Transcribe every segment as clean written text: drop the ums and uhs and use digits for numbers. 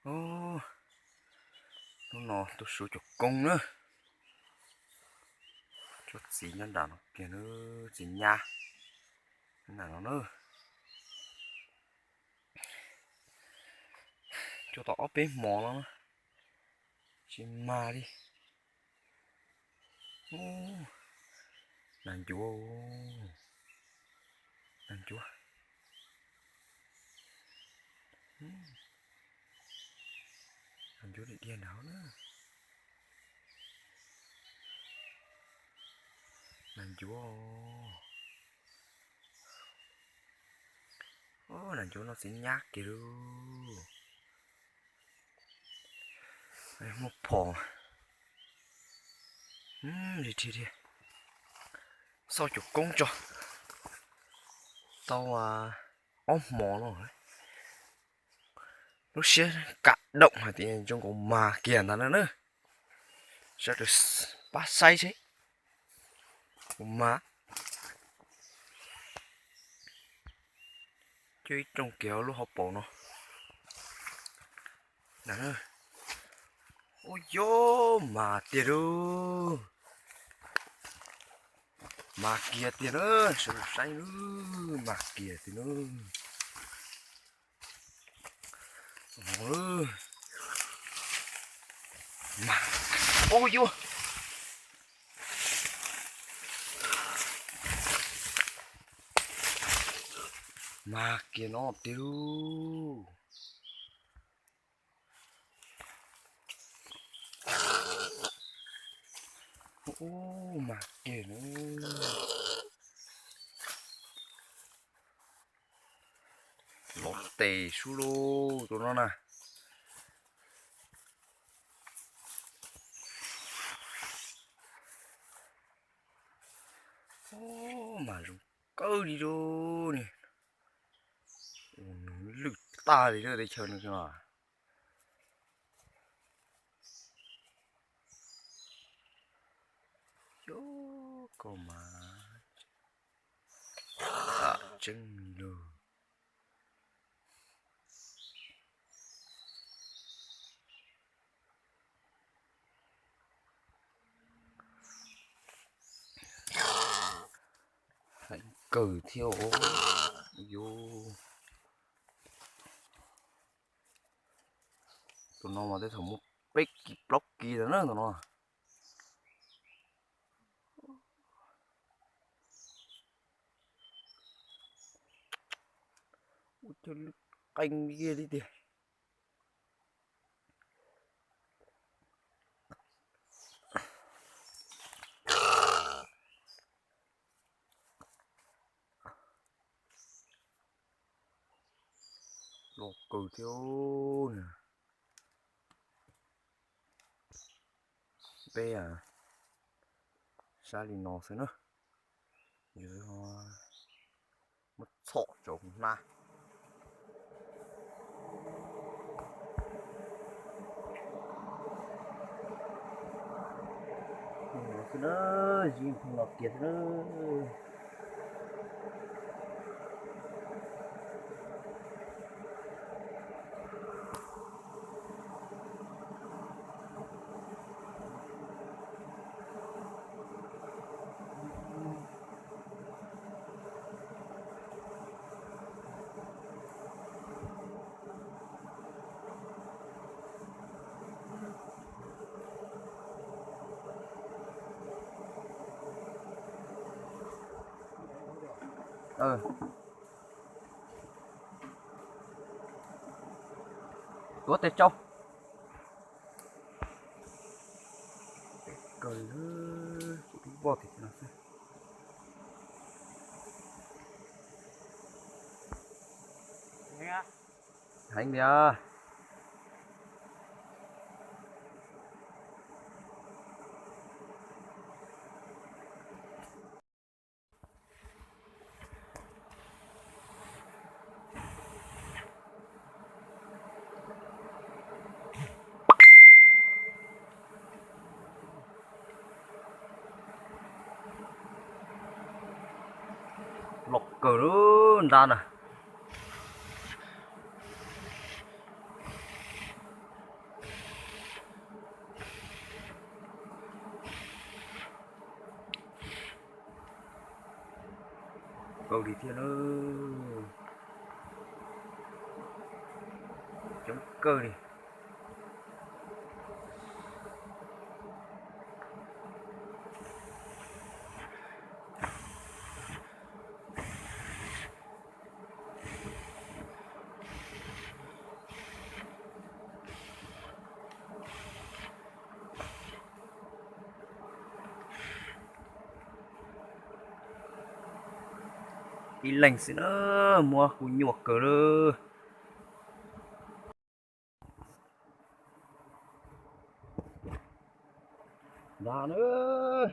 Ô, nó tôi số cho công nữa. Chút gì nhân đàn kia nữa, gì nha. Nào nó nữa. Cho tỏ bên mỏ lắm. Chỉ ma đi. Ô, nàng chúa. Nàng chúa. Nàng chúa đi điên nào nữa. Nàng chúa. Ô, nàng chúa nó sẽ nhát kìa đâu. Đây, một phò. Đi. Sao chủ công cho. Tao ốm mỏ rồi. Lúc xưa cả động hả thì trong cổ mà kìa nó nữa. Sao được bắt say chứ. Mà. Chơi trong kéo lúc học bộ nó. Đó. Ôi dô mà tiền đâu. Mà kìa tiền ơi. Sao được say nữa. Mà kìa tiền ơi. Mà. Ôi dô. Mà kìa nó tiêu. Ô mà kìa nó. Lọt tề su lô tụi nó nè. Ô mà rung cơ đi đâu nè. Lực ta đi để chơi nữa mà. Yo cô mà. Chân lừa. Hãy cử theo vô tụi nó mà tới thằng một bích block kia nữa tụi nó cho canh kia đi đi lột cử theo nè bé sao đi nó nữa dưới hoa mất sọ trống na nó gì không lọt kiệt nữa có tết trâu cười bò thịt nó hành đi lọc cờ ra nè cầu đi thiên ơi, chấm cơ đi. Đi lành xí nữa mua khu nhuộc cờ đơ. Ra nữa.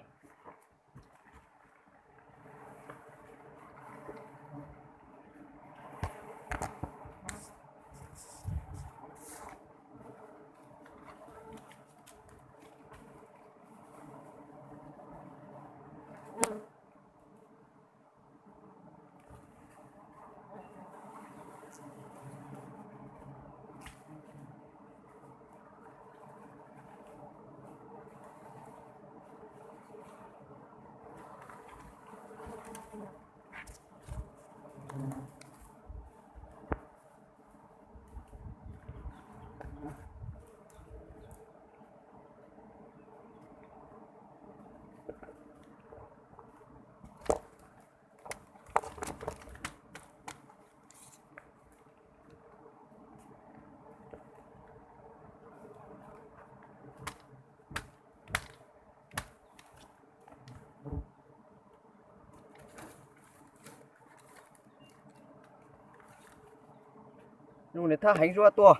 Nhưng mà tha hành rùa tua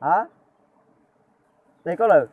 hả đây có lời